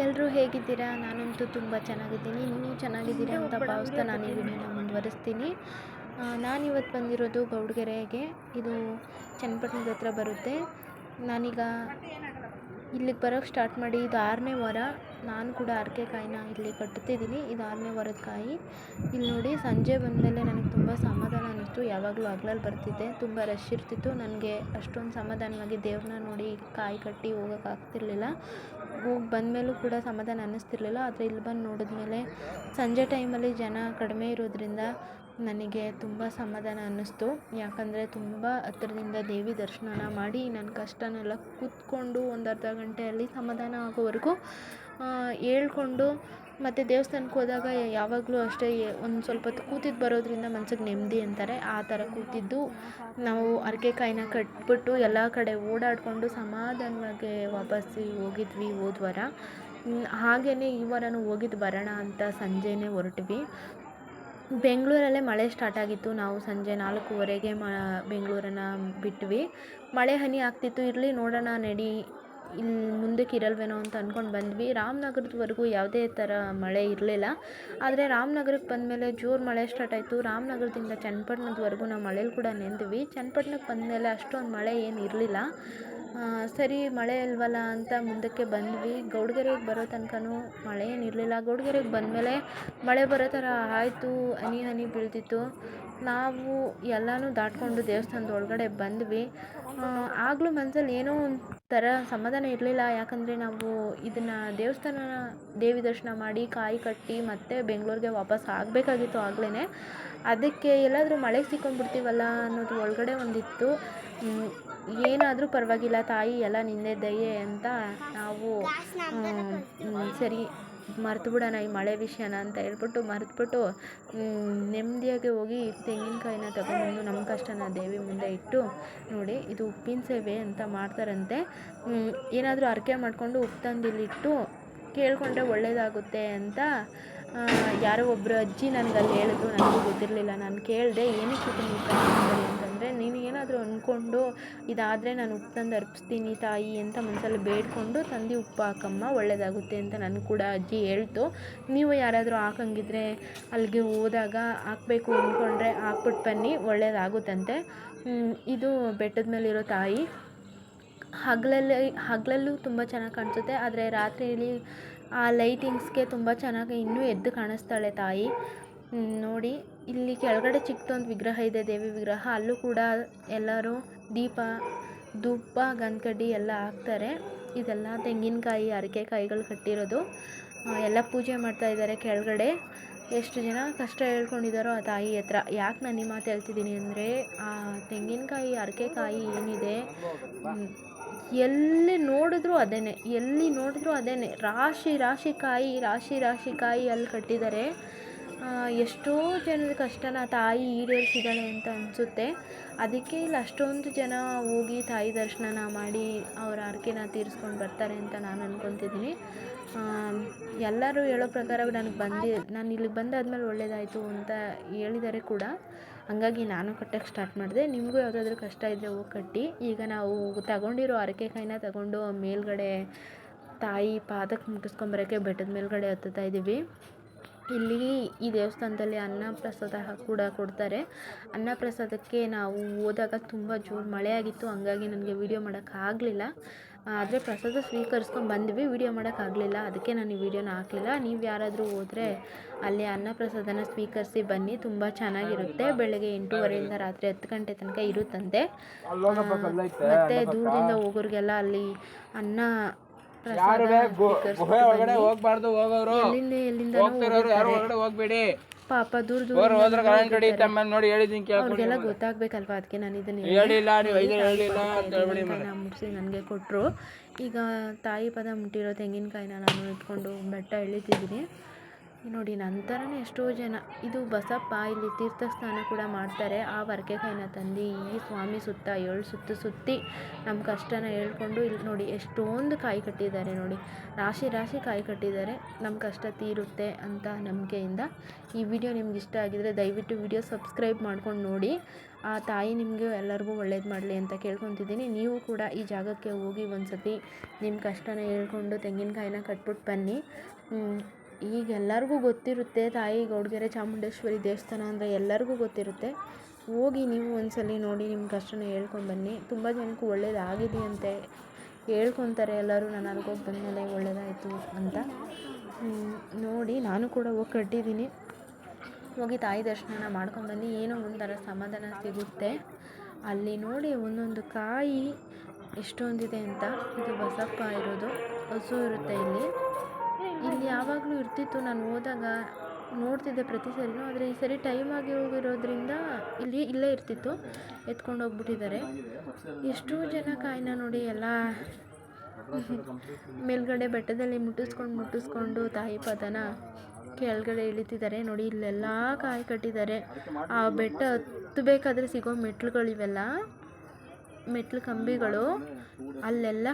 ಎಲ್ಲರೂ ಹೇಗಿದ್ದೀರಾ? ನಾನಂತೂ ತುಂಬ ಚೆನ್ನಾಗಿದ್ದೀನಿ. ನೀವು ಚೆನ್ನಾಗಿದ್ದೀರಾ ಅಂತ ಭಾವಿಸ್ತಾ ನಾನು ಈ ವಿಡಿಯೋನ ಮುಂದುವರಿಸ್ತೀನಿ. ನಾನಿವತ್ತು ಬಂದಿರೋದು ಗೌಡಗೆರೆಗೆ. ಇದು ಚನ್ನಪಟ್ಟಣದ ಹತ್ರ ಬರುತ್ತೆ. ನಾನೀಗ ಇಲ್ಲಿಗೆ ಬರೋಕ್ಕೆ ಸ್ಟಾರ್ಟ್ ಮಾಡಿ ಇದು 6ನೇ ವಾರ. ನಾನು ಕೂಡ ಹರಕೆ ಕಾಯಿನ ಇಲ್ಲಿ ಕಟ್ಟುತ್ತಿದ್ದೀನಿ. ಇದು 6ನೇ ವಾರದ ಕಾಯಿ. ಇಲ್ಲಿ ನೋಡಿ, ಸಂಜೆ ಬಂದಮೇಲೆ ನನಗೆ ತುಂಬ ಸಮಾಧಾನ ಅನ್ನಿಸ್ತು. ಯಾವಾಗಲೂ ಹಗಲಲ್ಲಿ ಬರ್ತಿದ್ದೆ, ತುಂಬ ರಶ್ ಇರ್ತಿತ್ತು. ನನಗೆ ಅಷ್ಟೊಂದು ಸಮಾಧಾನವಾಗಿ ದೇವ್ರನ್ನ ನೋಡಿ ಕಾಯಿ ಕಟ್ಟಿ ಹೋಗೋಕ್ಕಾಗ್ತಿರ್ಲಿಲ್ಲ. ಹೋಗಿ ಬಂದಮೇಲೂ ಕೂಡ ಸಮಾಧಾನ ಅನ್ನಿಸ್ತಿರ್ಲಿಲ್ಲ. ಆದರೆ ಇಲ್ಲಿ ಬಂದು ನೋಡಿದ್ಮೇಲೆ ಸಂಜೆ ಟೈಮಲ್ಲಿ ಜನ ಕಡಿಮೆ ಇರೋದ್ರಿಂದ ನನಗೆ ತುಂಬ ಸಮಾಧಾನ ಅನ್ನಿಸ್ತು. ಯಾಕಂದರೆ ತುಂಬ ಹತ್ರದಿಂದ ದೇವಿ ದರ್ಶನ ಮಾಡಿ ನನ್ನ ಕಷ್ಟನೆಲ್ಲ ಕೂತ್ಕೊಂಡು ಒಂದು ಅರ್ಧ ಗಂಟೆಯಲ್ಲಿ ಸಮಾಧಾನ ಆಗೋವರೆಗೂ ಹೇಳ್ಕೊಂಡು, ಮತ್ತು ದೇವಸ್ಥಾನಕ್ಕೆ ಹೋದಾಗ ಯಾವಾಗಲೂ ಅಷ್ಟೇ ಒಂದು ಸ್ವಲ್ಪ ಹೊತ್ತು ಕೂತಿದ್ದು ಬರೋದ್ರಿಂದ ಮನ್ಸಿಗೆ ನೆಮ್ಮದಿ ಅಂತಾರೆ. ಆ ಥರ ಕೂತಿದ್ದು ನಾವು ಹರಕೆ ಕಾಯಿನ ಕಟ್ಬಿಟ್ಟು ಎಲ್ಲ ಕಡೆ ಓಡಾಡಿಕೊಂಡು ಸಮಾಧಾನವಾಗಿ ವಾಪಸ್ಸು ಹೋಗಿದ್ವಿ ಹೋದ ವಾರ. ಹಾಗೆಯೇ ಈ ವಾರನೂ ಹೋಗಿದ್ದು ಬರೋಣ ಅಂತ ಸಂಜೆನೇ ಹೊರಟ್ವಿ. ಬೆಂಗಳೂರಲ್ಲೇ ಮಳೆ ಸ್ಟಾರ್ಟ್ ಆಗಿತ್ತು. ನಾವು ಸಂಜೆ 4:15ಗೆ ಬೆಂಗಳೂರನ್ನು ಬಿಟ್ವಿ. ಮಳೆ ಹನಿ ಆಗ್ತಿತ್ತು. ಇರಲಿ ನೋಡೋಣ ನಡಿ, ಇಲ್ಲಿ ಮುಂದಕ್ಕೆ ಇರಲ್ವೇನೋ ಅಂತ ಅಂದ್ಕೊಂಡು ಬಂದ್ವಿ. ರಾಮನಗರದವರೆಗೂ ಯಾವುದೇ ಥರ ಮಳೆ ಇರಲಿಲ್ಲ. ಆದರೆ ರಾಮನಗರಕ್ಕೆ ಬಂದಮೇಲೆ ಜೋರು ಮಳೆ ಸ್ಟಾರ್ಟ್ ಆಯಿತು. ರಾಮನಗರದಿಂದ ಚನ್ನಪಟ್ಟಣದವರೆಗೂ ನಾವು ಮಳೇಲಿ ಕೂಡ ನೆಂದ್ವಿ. ಚನ್ನಪಟ್ಟಣಕ್ಕೆ ಬಂದಮೇಲೆ ಅಷ್ಟೊಂದು ಮಳೆ ಏನು ಇರಲಿಲ್ಲ. ಸರಿ, ಮಳೆ ಇಲ್ವಲ್ಲ ಅಂತ ಮುಂದಕ್ಕೆ ಬಂದ್ವಿ. ಗೌಡಗೆರೆಗೆ ಬರೋ ತನಕನೂ ಮಳೆ ಏನಿರಲಿಲ್ಲ. ಗೌಡಗೆರೆಗೆ ಬಂದಮೇಲೆ ಮಳೆ ಬರೋ ಥರ ಆಯಿತು. ಹನಿ ಹನಿ ಬೀಳ್ತಿತ್ತು. ನಾವು ಎಲ್ಲನೂ ದಾಟ್ಕೊಂಡು ದೇವಸ್ಥಾನದ ಒಳಗಡೆ ಬಂದ್ವಿ. ಆಗಲೂ ಮನಸ್ಸಲ್ಲಿ ಏನೋ ಒಂಥರ ಸಮಾಧಾನ ಇರಲಿಲ್ಲ. ಯಾಕಂದರೆ ನಾವು ಇದನ್ನು ದೇವಸ್ಥಾನನ ದೇವಿ ದರ್ಶನ ಮಾಡಿ ಕಾಯಿ ಕಟ್ಟಿ ಮತ್ತೆ ಬೆಂಗಳೂರಿಗೆ ವಾಪಸ್ ಆಗಬೇಕಾಗಿತ್ತು ಆಗಲೇ. ಅದಕ್ಕೆ ಎಲ್ಲಾದರೂ ಮಳೆಗೆ ಸಿಕ್ಕೊಂಡ್ಬಿಡ್ತೀವಲ್ಲ ಅನ್ನೋದು ಒಳಗಡೆ ಒಂದಿತ್ತು. ಏನಾದರೂ ಪರವಾಗಿಲ್ಲ ತಾಯಿ, ಎಲ್ಲ ನಿಂದೆ ದಯೆ ಅಂತ ನಾವು ಸರಿ ಮರೆತು ಬಿಡೋಣ ಈ ಮಳೆ ವಿಷಯನ ಅಂತ ಹೇಳ್ಬಿಟ್ಟು ಮರೆತುಬಿಟ್ಟು ನೆಮ್ಮದಿಯಾಗಿ ಹೋಗಿ ತೆಂಗಿನಕಾಯಿನ ತಗೊಂಡ್ಬಂದು ನಮ್ಮ ಕಷ್ಟನ ದೇವಿ ಮುಂದೆ ಇಟ್ಟು, ನೋಡಿ ಇದು ಉಪ್ಪಿನ ಸೇವೆ ಅಂತ ಮಾಡ್ತಾರಂತೆ. ಏನಾದರೂ ಹರಕೆ ಮಾಡಿಕೊಂಡು ಉಪ್ಪು ತಂದು ಇಲ್ಲಿಟ್ಟು ಕೇಳಿಕೊಂಡ್ರೆ ಒಳ್ಳೆಯದಾಗುತ್ತೆ ಅಂತ ಯಾರೋ ಒಬ್ಬರು ಅಜ್ಜಿ ನನಗಲ್ಲಿ ಹೇಳಿದ್ರು. ನನಗೂ ಗೊತ್ತಿರಲಿಲ್ಲ. ನಾನು ಕೇಳಿದೆ, ಏನಕ್ಕೆ ನೀವು ಅಂತಂದರೆ, ನೀನು ಏನಾದರೂ ಅಂದ್ಕೊಂಡು ಇದಾದರೆ ನಾನು ಉಪ್ಪು ತಂದು ಅರ್ಪಿಸ್ತೀನಿ ತಾಯಿ ಅಂತ ಮನಸ್ಸಲ್ಲಿ ಬೇಡಿಕೊಂಡು ತಂದು ಉಪ್ಪು ಹಾಕಮ್ಮ, ಒಳ್ಳೆಯದಾಗುತ್ತೆ ಅಂತ ನನಗೆ ಕೂಡ ಅಜ್ಜಿ ಹೇಳ್ತು. ನೀವು ಯಾರಾದರೂ ಹಾಕಂಗಿದ್ರೆ ಅಲ್ಲಿಗೆ ಹೋದಾಗ ಹಾಕಬೇಕು ಅಂದ್ಕೊಂಡ್ರೆ ಹಾಕ್ಬಿಟ್ಟು ಬನ್ನಿ, ಒಳ್ಳೆಯದಾಗುತ್ತಂತೆ. ಇದು ಬೆಟ್ಟದ ಮೇಲಿರೋ ತಾಯಿ. ಹಗಲಲ್ಲೂ ತುಂಬ ಚೆನ್ನಾಗಿ ಕಾಣಿಸುತ್ತೆ. ಆದರೆ ರಾತ್ರಿಯಲ್ಲಿ ಆ ಲೈಟಿಂಗ್ಸ್ಗೆ ತುಂಬ ಚೆನ್ನಾಗಿ ಇನ್ನೂ ಎದ್ದು ಕಾಣಿಸ್ತಾಳೆ ತಾಯಿ. ನೋಡಿ, ಇಲ್ಲಿ ಕೆಳಗಡೆ ಚಿಕ್ಕದೊಂದು ವಿಗ್ರಹ ಇದೆ, ದೇವಿ ವಿಗ್ರಹ. ಅಲ್ಲೂ ಕೂಡ ಎಲ್ಲರೂ ದೀಪ, ಧೂಪ, ಗಂಧಕಡ್ಡಿ ಎಲ್ಲ ಹಾಕ್ತಾರೆ. ಇದೆಲ್ಲ ತೆಂಗಿನಕಾಯಿ, ಹರಕೆ ಕಾಯಿಗಳು ಕಟ್ಟಿರೋದು. ಎಲ್ಲ ಪೂಜೆ ಮಾಡ್ತಾಯಿದ್ದಾರೆ ಕೆಳಗಡೆ. ಎಷ್ಟು ಜನ ಕಷ್ಟ ಹೇಳ್ಕೊಂಡಿದ್ದಾರೋ ಆ ತಾಯಿ ಹತ್ರ. ಯಾಕೆ ನಾನು ಈ ಮಾತು ಹೇಳ್ತಿದ್ದೀನಿ ಅಂದರೆ, ಆ ತೆಂಗಿನಕಾಯಿ, ಹರಕೆ ಕಾಯಿ ಏನಿದೆ, ಎಲ್ಲಿ ನೋಡಿದ್ರೂ ಅದೇನೆ, ರಾಶಿ ಕಾಯಿ ಅಲ್ಲಿ ಕಟ್ಟಿದ್ದಾರೆ. ಎಷ್ಟೋ ಜನದ ಕಷ್ಟನ ತಾಯಿ ಈಡೇರಿಸಿದ್ದಾಳೆ ಅಂತ ಅನಿಸುತ್ತೆ. ಅದಕ್ಕೆ ಇಲ್ಲಿ ಅಷ್ಟೊಂದು ಜನ ಹೋಗಿ ತಾಯಿ ದರ್ಶನ ಮಾಡಿ ಅವರ ಹರಕೆನ ತೀರಿಸ್ಕೊಂಡು ಬರ್ತಾರೆ ಅಂತ ನಾನು ಅಂದ್ಕೊತಿದ್ದೀನಿ. ಎಲ್ಲರೂ ಹೇಳೋ ಪ್ರಕಾರ ನಾನು ಇಲ್ಲಿಗೆ ಬಂದಾದ್ಮೇಲೆ ಒಳ್ಳೆಯದಾಯಿತು ಅಂತ ಹೇಳಿದ್ದಾರೆ ಕೂಡ. ಹಾಗಾಗಿ ನಾನು ಕಟ್ಟೋಕ್ಕೆ ಸ್ಟಾರ್ಟ್ ಮಾಡಿದೆ. ನಿಮಗೂ ಯಾವುದಾದ್ರೂ ಕಷ್ಟ ಇದ್ದರೆ ಹೋಗಿ ಕಟ್ಟಿ. ಈಗ ನಾವು ತಗೊಂಡಿರೋ ಹರಕೆ ಕಾಯಿನ ತಗೊಂಡು ಮೇಲ್ಗಡೆ ತಾಯಿ ಪಾದಕ್ಕೆ ಮುಟ್ಟಿಸ್ಕೊಂಬರೋಕ್ಕೆ ಬೆಟ್ಟದ ಮೇಲ್ಗಡೆ ಹತ್ತುತ್ತಾ ಇದ್ದೀವಿ. ಇಲ್ಲಿ ಈ ದೇವಸ್ಥಾನದಲ್ಲಿ ಅನ್ನಪ್ರಸಾದ ಕೂಡ ಕೊಡ್ತಾರೆ. ಅನ್ನಪ್ರಸಾದಕ್ಕೆ ನಾವು ಹೋದಾಗ ತುಂಬ ಜೋರು ಮಳೆ ಆಗಿತ್ತು. ಹಂಗಾಗಿ ನನಗೆ ವೀಡಿಯೋ ಮಾಡೋಕ್ಕಾಗಲಿಲ್ಲ. ಆದರೆ ಪ್ರಸಾದ ಸ್ವೀಕರಿಸ್ಕೊಂಡು ಬಂದ್ವಿ, ವೀಡಿಯೋ ಮಾಡೋಕ್ಕಾಗಲಿಲ್ಲ. ಅದಕ್ಕೆ ನಾನು ಈ ವಿಡಿಯೋನ ಹಾಕಲಿಲ್ಲ. ನೀವು ಯಾರಾದರೂ ಹೋದರೆ ಅಲ್ಲಿ ಅನ್ನಪ್ರಸಾದನ ಸ್ವೀಕರಿಸಿ ಬನ್ನಿ, ತುಂಬ ಚೆನ್ನಾಗಿರುತ್ತೆ. ಬೆಳಗ್ಗೆ 8:30ಯಿಂದ ರಾತ್ರಿ 10 ಗಂಟೆ ತನಕ ಇರುತ್ತಂತೆ. ಮತ್ತು ದೂರದಿಂದ ಹೋಗೋರಿಗೆಲ್ಲ ಅಲ್ಲಿ ಅನ್ನ ಪಾಪ ದೂರ ಅವ್ರಿಗೆಲ್ಲ ಗೊತ್ತಾಗಬೇಕಲ್ವ, ಅದಕ್ಕೆ ನಾನು ಇದನ್ನು ಮುಗಿಸಿ ನನಗೆ ಕೊಟ್ಟರು. ಈಗ ತಾಯಿ ಪದ ಮುಟ್ಟಿರೋ ತೆಂಗಿನಕಾಯಿನ ನಾನು ಇಟ್ಕೊಂಡು ಬೆಟ್ಟ ಇಳಿತಿದ್ದೀನಿ. ನೋಡಿ ನಂತರನೇ ಎಷ್ಟೋ ಜನ ಇದು ಬಸಪ್ಪ ಇಲ್ಲಿ ತೀರ್ಥ ಸ್ನಾನ ಕೂಡ ಮಾಡ್ತಾರೆ. ಆ ವರಕೆಕಾಯಿನ ತಂದು ಈ ಸ್ವಾಮಿ ಸುತ್ತ 7 ಸುತ್ತು ಸುತ್ತಿ ನಮ್ಮ ಕಷ್ಟನ ಹೇಳ್ಕೊಂಡು ಇಲ್ಲಿ ನೋಡಿ ಎಷ್ಟೊಂದು ಕಾಯಿ ಕಟ್ಟಿದ್ದಾರೆ. ನೋಡಿ ರಾಶಿ ರಾಶಿ ಕಾಯಿ ಕಟ್ಟಿದ್ದಾರೆ. ನಮ್ಮ ಕಷ್ಟ ತೀರುತ್ತೆ ಅಂತ ನಂಬಿಕೆಯಿಂದ. ಈ ವಿಡಿಯೋ ನಿಮ್ಗೆ ಇಷ್ಟ ಆಗಿದರೆ ದಯವಿಟ್ಟು ವಿಡಿಯೋ ಸಬ್ಸ್ಕ್ರೈಬ್ ಮಾಡ್ಕೊಂಡು ನೋಡಿ. ಆ ತಾಯಿ ನಿಮಗೆ ಎಲ್ಲರಿಗೂ ಒಳ್ಳೇದು ಮಾಡಲಿ ಅಂತ ಕೇಳ್ಕೊತಿದ್ದೀನಿ. ನೀವು ಕೂಡ ಈ ಜಾಗಕ್ಕೆ ಹೋಗಿ ಒಂದು ಸತಿ ನಿಮ್ಮ ಕಷ್ಟನ ಹೇಳ್ಕೊಂಡು ತೆಂಗಿನಕಾಯಿನ ಕಟ್ಬಿಟ್ಟು ಬನ್ನಿ. ಈಗ ಎಲ್ಲರಿಗೂ ಗೊತ್ತಿರುತ್ತೆ ತಾಯಿ ಗೌಡಗೆರೆ ಚಾಮುಂಡೇಶ್ವರಿ ದೇವಸ್ಥಾನ ಅಂದರೆ ಎಲ್ಲರಿಗೂ ಗೊತ್ತಿರುತ್ತೆ. ಹೋಗಿ ನೀವು ಒಂದ್ಸಲ ನೋಡಿ ನಿಮ್ಮ ಕಷ್ಟನ ಹೇಳ್ಕೊಂಬನ್ನಿ. ತುಂಬ ಜನಕ್ಕೂ ಒಳ್ಳೇದಾಗಿದೆ ಅಂತೆ ಹೇಳ್ಕೊತಾರೆ ಎಲ್ಲರೂ. ನಾನು ಅಲ್ಗೋಗಿ ಬಂದಮೇಲೆ ಒಳ್ಳೇದಾಯಿತು ಅಂತ ನೋಡಿ ನಾನು ಕೂಡ ಹೋಗಿ ಕಟ್ಟಿದ್ದೀನಿ. ಹೋಗಿ ತಾಯಿ ದರ್ಶನ ಮಾಡ್ಕೊಂಬನ್ನಿ. ಏನೋ ಒಂಥರ ಸಮಾಧಾನ ಸಿಗುತ್ತೆ ಅಲ್ಲಿ. ನೋಡಿ ಒಂದೊಂದು ಕಾಯಿ ಎಷ್ಟೊಂದಿದೆ ಅಂತ. ಇದು ಬಸಪ್ಪ ಇರೋದು, ಹಸು ಇರುತ್ತೆ ಇಲ್ಲಿ ಯಾವಾಗಲೂ ಇರ್ತಿತ್ತು. ನಾನು ಹೋದಾಗ ನೋಡ್ತಿದ್ದೆ ಪ್ರತಿ ಸರಿನೂ. ಆದರೆ ಈ ಸರಿ ಟೈಮ್ ಆಗಿ ಹೋಗಿರೋದ್ರಿಂದ ಇಲ್ಲೇ ಇರ್ತಿತ್ತು, ಎತ್ಕೊಂಡು ಹೋಗ್ಬಿಟ್ಟಿದ್ದಾರೆ. ಎಷ್ಟೋ ಜನ ಕಾಯಿನ ನೋಡಿ ಎಲ್ಲ ಮೇಲ್ಗಡೆ ಬೆಟ್ಟದಲ್ಲಿ ಮುಟ್ಟಿಸ್ಕೊಂಡು ತಾಯಿ ಪದನ ಕೆಳಗಡೆ ಇಳಿತಿದ್ದಾರೆ. ನೋಡಿ ಇಲ್ಲೆಲ್ಲ ಕಾಯಿ ಕಟ್ಟಿದ್ದಾರೆ. ಆ ಬೆಟ್ಟ ಹತ್ತಬೇಕಾದ್ರೆ ಸಿಗೋ ಮೆಟ್ಲುಗಳಿವೆಲ್ಲ ಮೆಟ್ಲು ಕಂಬಿಗಳು ಅಲ್ಲೆಲ್ಲ